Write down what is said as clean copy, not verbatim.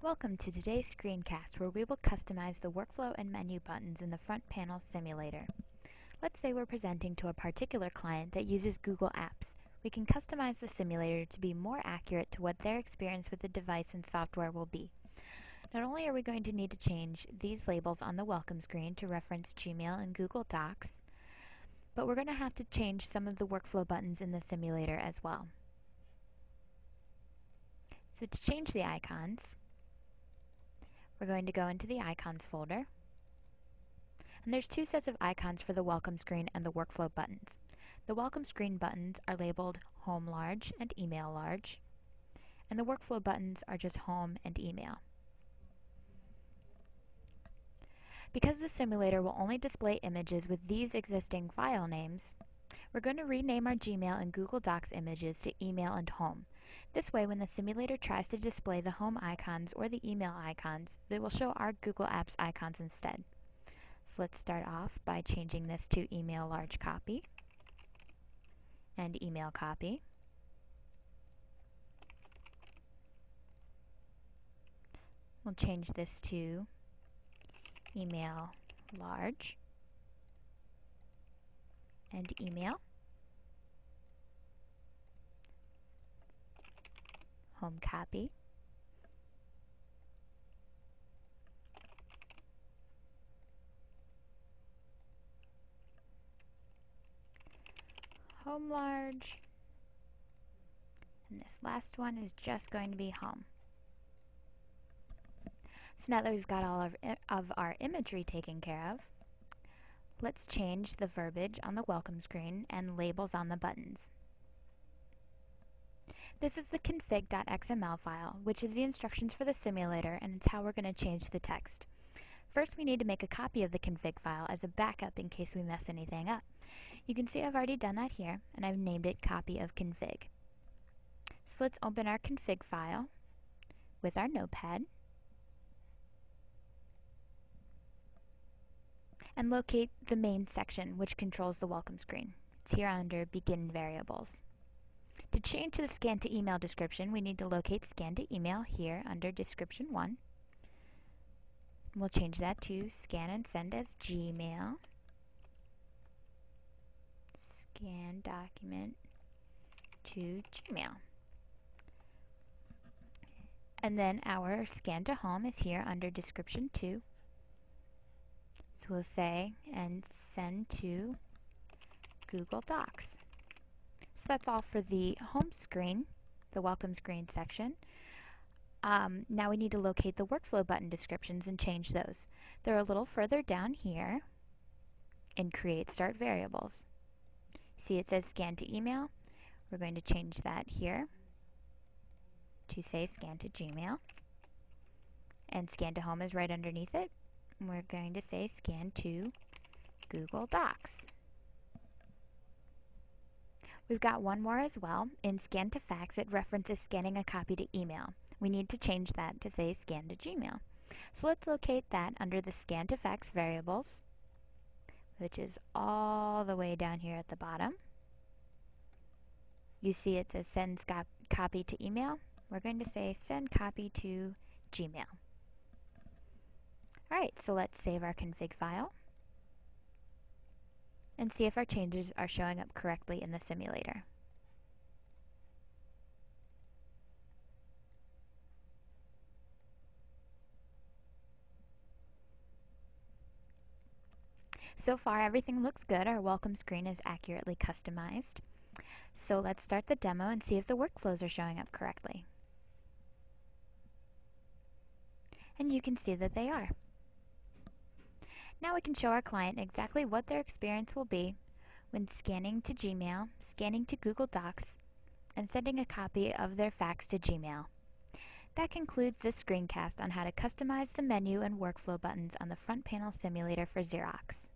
Welcome to today's screencast where we will customize the workflow and menu buttons in the front panel simulator. Let's say we're presenting to a particular client that uses Google Apps. We can customize the simulator to be more accurate to what their experience with the device and software will be. Not only are we going to need to change these labels on the welcome screen to reference Gmail and Google Docs, but we're going to have to change some of the workflow buttons in the simulator as well. So to change the icons, we're going to go into the Icons folder. And there's two sets of icons for the welcome screen and the workflow buttons. The welcome screen buttons are labeled Home Large and Email Large, and the workflow buttons are just Home and Email. Because the simulator will only display images with these existing file names, we're going to rename our Gmail and Google Docs images to Email and Home. This way, when the simulator tries to display the Home icons or the Email icons, they will show our Google Apps icons instead. So let's start off by changing this to Email Large Copy and Email Copy. We'll change this to Email Large and Email. Home Copy. Home Large. And this last one is just going to be Home. So now that we've got all of our imagery taken care of, let's change the verbiage on the welcome screen and labels on the buttons. This is the config.xml file, which is the instructions for the simulator, and it's how we're going to change the text. First, we need to make a copy of the config file as a backup in case we mess anything up. You can see I've already done that here, and I've named it copy of config. So let's open our config file with our notepad and locate the main section, which controls the welcome screen. It's here under Begin Variables. To change to the Scan to Email description, we need to locate Scan to Email here under Description 1. We'll change that to Scan and Send as Gmail. Scan document to Gmail. And then our Scan to Home is here under Description 2. So we'll say, and send to Google Docs. So that's all for the home screen, the welcome screen section. Now we need to locate the workflow button descriptions and change those. They're a little further down here in Create Start Variables. See, it says Scan to Email. We're going to change that here to say Scan to Gmail. And Scan to Home is right underneath it. And we're going to say Scan to Google Docs. We've got one more as well. In Scan to Fax, it references scanning a copy to email. We need to change that to say Scan to Gmail. So let's locate that under the Scan to Fax variables, which is all the way down here at the bottom. You see it says Send copy to email. We're going to say Send copy to Gmail. Alright, so let's save our config file and see if our changes are showing up correctly in the simulator. So far, everything looks good. Our welcome screen is accurately customized. So let's start the demo and see if the workflows are showing up correctly. And you can see that they are. Now we can show our client exactly what their experience will be when scanning to Gmail, scanning to Google Docs, and sending a copy of their fax to Gmail. That concludes this screencast on how to customize the menu and workflow buttons on the front panel simulator for Xerox.